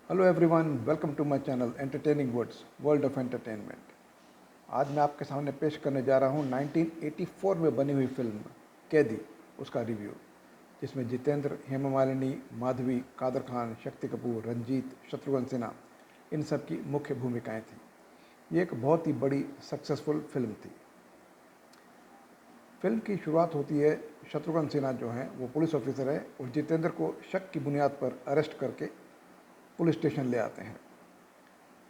Hello everyone, welcome to my channel entertaining words world of entertainment. आज मैं आपके सामने पेश करने जा रहा हूँ 1984 में बनी हुई फिल्म कैदी, उसका रिव्यू, जिसमें जितेंद्र, हेमा मालिनी, माधवी, कादर खान, शक्ति कपूर, रंजीत, शत्रुघ्न सिन्हा इन सब की मुख्य भूमिकाएं थीं। ये एक बहुत ही बड़ी सक्सेसफुल फिल्म थी। फिल्म की शुरुआत होती है, शत्रुघ्न सिन्हा जो हैं वो पुलिस ऑफिसर है और जितेंद्र को शक की बुनियाद पर अरेस्ट करके पुलिस स्टेशन ले आते हैं,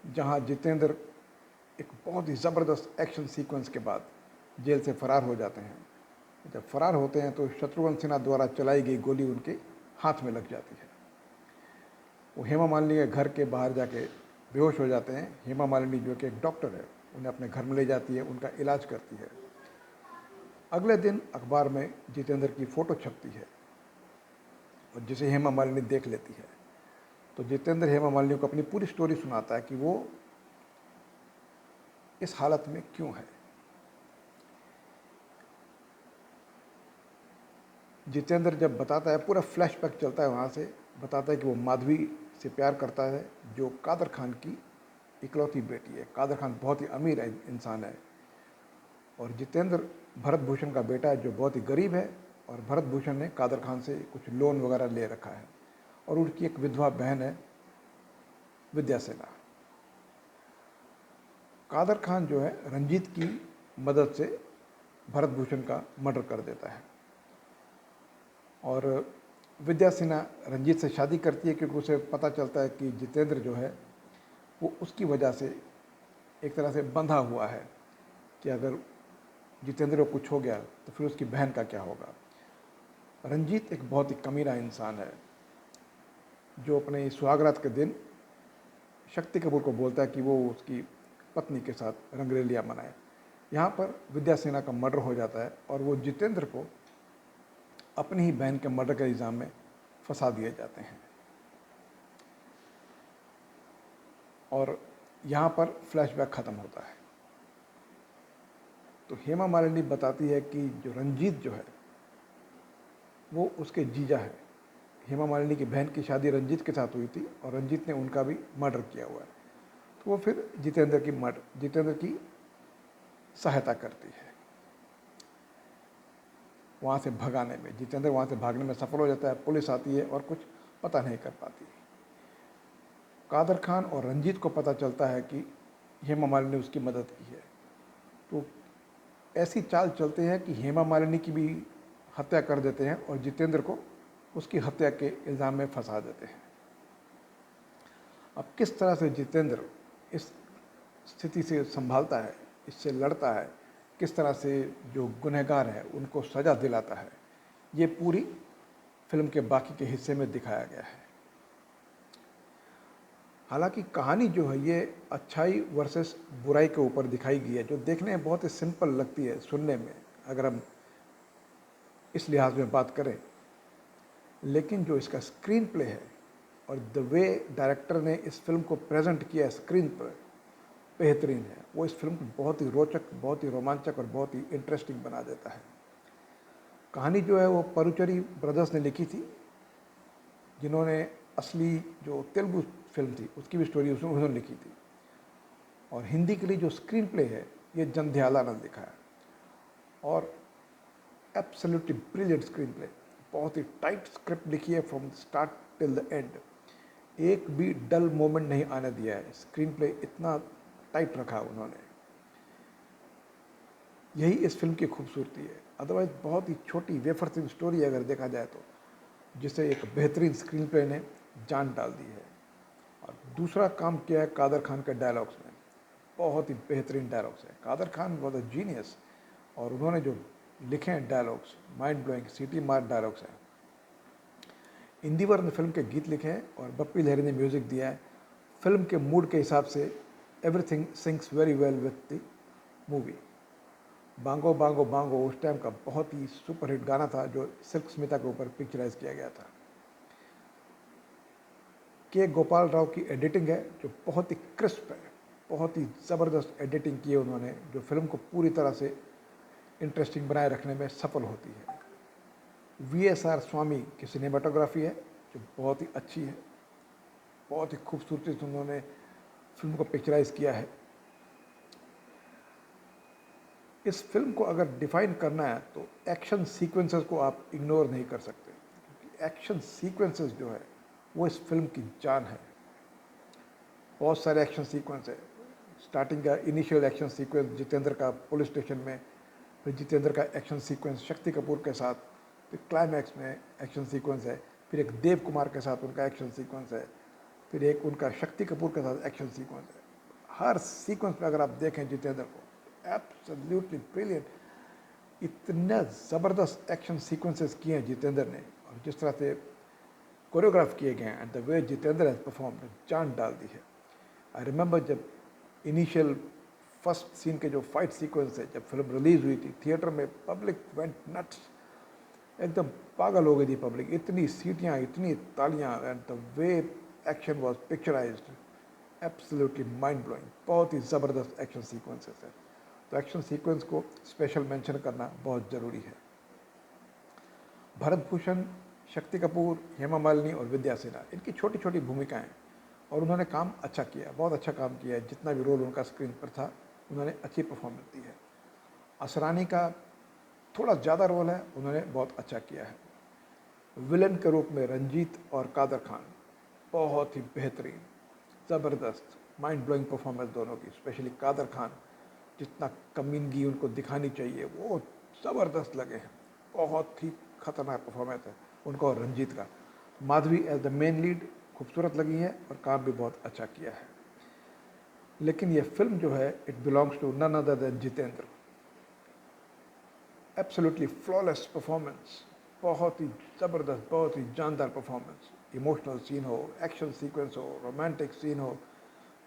जहां जितेंद्र एक बहुत ही ज़बरदस्त एक्शन सीक्वेंस के बाद जेल से फरार हो जाते हैं। जब फरार होते हैं तो शत्रुघ्न सिन्हा द्वारा चलाई गई गोली उनके हाथ में लग जाती है। वो हेमा मालिनी के घर के बाहर जाके बेहोश हो जाते हैं। हेमा मालिनी जो कि एक डॉक्टर है, उन्हें अपने घर में ले जाती है, उनका इलाज करती है। अगले दिन अखबार में जितेंद्र की फ़ोटो छपती है और जिसे हेमा मालिनी देख लेती है। तो जितेंद्र हेमा मालिनी को अपनी पूरी स्टोरी सुनाता है कि वो इस हालत में क्यों है। जितेंद्र जब बताता है, पूरा फ्लैशबैक चलता है, वहाँ से बताता है कि वो माधवी से प्यार करता है, जो कादर खान की इकलौती बेटी है। कादर खान बहुत ही अमीर इंसान है और जितेंद्र भरत भूषण का बेटा है, जो बहुत ही गरीब है। और भरत भूषण ने कादर खान से कुछ लोन वगैरह ले रखा है और उनकी एक विधवा बहन है, विद्या सेना। कादर खान जो है रंजीत की मदद से भरत भूषण का मर्डर कर देता है और विद्या सिन्हा रंजीत से शादी करती है, क्योंकि उसे पता चलता है कि जितेंद्र जो है वो उसकी वजह से एक तरह से बंधा हुआ है कि अगर जितेंद्र को कुछ हो गया तो फिर उसकी बहन का क्या होगा। रंजीत एक बहुत ही कमीना इंसान है, जो अपने सुहागरात के दिन शक्ति कपूर को बोलता है कि वो उसकी पत्नी के साथ रंगरेलियाँ मनाए। यहाँ पर विद्या सिन्हा का मर्डर हो जाता है और वो जितेंद्र को अपनी ही बहन के मर्डर के इल्ज़ाम में फंसा दिए जाते हैं। और यहाँ पर फ्लैशबैक ख़त्म होता है। तो हेमा मालिनी बताती है कि जो रंजीत जो है वो उसके जीजा है। हेमा मालिनी की बहन की शादी रंजीत के साथ हुई थी और रंजीत ने उनका भी मर्डर किया हुआ है। तो वो फिर जितेंद्र की सहायता करती है वहाँ से भगाने में। जितेंद्र वहाँ से भागने में सफल हो जाता है। पुलिस आती है और कुछ पता नहीं कर पाती। कादर खान और रंजीत को पता चलता है कि हेमा मालिनी ने उसकी मदद की है। तो ऐसी चाल चलते हैं कि हेमा मालिनी की भी हत्या कर देते हैं और जितेंद्र को उसकी हत्या के इल्ज़ाम में फंसा देते हैं। अब किस तरह से जितेंद्र इस स्थिति से संभालता है, इससे लड़ता है, किस तरह से जो गुनहगार है उनको सज़ा दिलाता है, ये पूरी फिल्म के बाकी के हिस्से में दिखाया गया है। हालांकि कहानी जो है ये अच्छाई वर्सेस बुराई के ऊपर दिखाई गई है, जो देखने में बहुत ही सिंपल लगती है सुनने में, अगर हम इस लिहाज में बात करें। लेकिन जो इसका स्क्रीन प्ले है और द वे डायरेक्टर ने इस फिल्म को प्रेजेंट किया स्क्रीन पर, बेहतरीन है। वो इस फिल्म को बहुत ही रोचक, बहुत ही रोमांचक और बहुत ही इंटरेस्टिंग बना देता है। कहानी जो है वो परुचरी ब्रदर्स ने लिखी थी, जिन्होंने असली जो तेलुगु फिल्म थी उसकी भी स्टोरी उन्होंने लिखी थी। और हिंदी के लिए जो स्क्रीन प्ले है ये जंध्याला ने लिखा है और एब्सोल्युटली ब्रिलियंट स्क्रीन प्ले। बहुत ही टाइट स्क्रिप्ट लिखी है from start till the end. एक भी डल मोमेंट नहीं आने दिया है। स्क्रीन प्ले इतना टाइट रखा है उन्होंने। यही इस फिल्म की खूबसूरती है। अदरवाइज बहुत ही छोटी वेफर थिन स्टोरी अगर देखा जाए तो, जिसे एक बेहतरीन स्क्रीन प्ले ने जान डाल दी है। और दूसरा काम किया है कादर खान के डायलॉग्स में। बहुत ही बेहतरीन डायलॉग्स है। Kader Khan was a genius और उन्होंने जो लिखे हैं डायलॉग्स, माइंड ब्लोइंग, सिटी मार डायलॉग्स हैं। इंदिवर ने फिल्म के गीत लिखे हैं और बप्पी लहरी ने म्यूज़िक दिया है। फिल्म के मूड के हिसाब से everything sinks very well with the movie. Bango Bango Bango उस टाइम का बहुत ही सुपरहिट गाना था, जो सिल्क स्मिता के ऊपर पिक्चराइज किया गया था। के गोपाल राव की एडिटिंग है जो बहुत ही क्रिस्प है। बहुत ही ज़बरदस्त एडिटिंग की है उन्होंने, जो फिल्म को पूरी तरह से इंटरेस्टिंग बनाए रखने में सफल होती है। VSR स्वामी की सिनेमाटोग्राफी है जो बहुत ही अच्छी है। बहुत ही खूबसूरती से उन्होंने फिल्म को पिक्चराइज किया है। इस फिल्म को अगर डिफाइन करना है तो एक्शन सीक्वेंसेस को आप इग्नोर नहीं कर सकते, क्योंकि एक्शन सीक्वेंसेस जो है वो इस फिल्म की जान है। बहुत सारे एक्शन सीक्वेंस है। स्टार्टिंग का इनिशियल एक्शन सीक्वेंस जितेंद्र का पुलिस स्टेशन में, फिर जितेंद्र का एक्शन सीक्वेंस शक्ति कपूर के साथ, फिर क्लाइमैक्स में एक्शन सीक्वेंस है, फिर एक देव कुमार के साथ उनका एक्शन सीक्वेंस है, फिर एक उनका शक्ति कपूर के साथ एक्शन सीक्वेंस है। हर सीक्वेंस में अगर आप देखें जितेंद्र को, एब्सोल्युटली ब्रिलियंट। इतने ज़बरदस्त एक्शन सीक्वेंसेस किए हैं जितेंद्र ने, और जिस तरह से कोरियोग्राफ किए गए हैं, and the way Jitendra has perform, जान डाल दी है। आई रिमेंबर जब इनिशियल फर्स्ट सीन के जो फाइट सीक्वेंस है, जब फिल्म रिलीज हुई थी थिएटर में, पब्लिक वेंट नट्स, एकदम पागल हो गई थी पब्लिक। इतनी सीटियाँ, इतनी तालियाँ, and the way action was picturised, absolutely mind blowing. बहुत ही ज़बरदस्त एक्शन सीक्वेंसेस है। तो एक्शन सीक्वेंस को स्पेशल मेंशन करना बहुत ज़रूरी है। भरत भूषण, शक्ति कपूर, हेमा मालिनी और विद्या सिन्हा, इनकी छोटी छोटी भूमिकाएं, और उन्होंने काम अच्छा किया, बहुत अच्छा काम किया है। जितना भी रोल उनका स्क्रीन पर था, उन्होंने अच्छी परफॉर्मेंस दी है। असरानी का थोड़ा ज़्यादा रोल है, उन्होंने बहुत अच्छा किया है। विलन के रूप में रंजीत और कादर खान, बहुत ही बेहतरीन, ज़बरदस्त, माइंड ब्लोइंग परफॉर्मेंस दोनों की। स्पेशली कादर खान, जितना कमीनगी उनको दिखानी चाहिए वो ज़बरदस्त लगे हैं। बहुत ही खतरनाक परफॉर्मेंस है उनका और रंजीत का। Madhavi as the main lead खूबसूरत लगी है और काम भी बहुत अच्छा किया है। लेकिन ये फिल्म जो है, it belongs to none other than Jitendra. Absolutely flawless performance, बहुत ही ज़बरदस्त, बहुत ही जानदार परफॉर्मेंस। इमोशनल सीन हो, एक्शन सीक्वेंस हो, रोमांटिक सीन हो,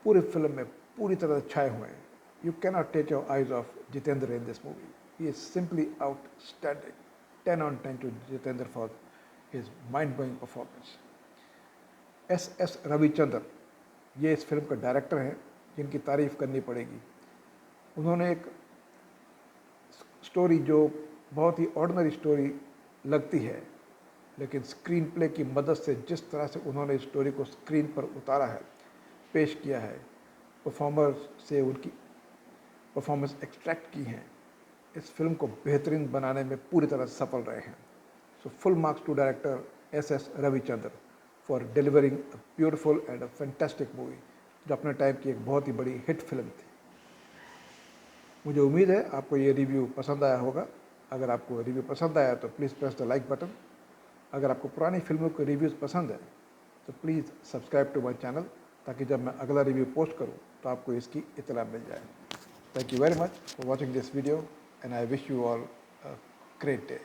पूरी फिल्म में पूरी तरह छाए हुए हैं। You cannot take your eyes off Jitendra in this movie. He is simply outstanding. 10 on 10 to Jitendra for his mind-blowing performance. S Ravichandra, ये इस फिल्म के डायरेक्टर हैं, जिनकी तारीफ करनी पड़ेगी। उन्होंने एक स्टोरी जो बहुत ही ऑर्डिनरी स्टोरी लगती है, लेकिन स्क्रीन प्ले की मदद से जिस तरह से उन्होंने इस स्टोरी को स्क्रीन पर उतारा है, पेश किया है, परफॉर्मर से उनकी परफॉर्मेंस एक्सट्रैक्ट की हैं, इस फिल्म को बेहतरीन बनाने में पूरी तरह सफल रहे हैं। So full marks to director S Ravichandra for delivering a beautiful and a fantastic movie, जो अपने टाइम की एक बहुत ही बड़ी हिट फिल्म थी। मुझे उम्मीद है आपको ये रिव्यू पसंद आया होगा। अगर आपको रिव्यू पसंद आया तो please press the like button. अगर आपको पुरानी फिल्मों के रिव्यूज़ पसंद है तो please subscribe to my channel, ताकि जब मैं अगला रिव्यू पोस्ट करूँ तो आपको इसकी इत्तला मिल जाए। Thank you very much for watching this video, and I wish you all a great day.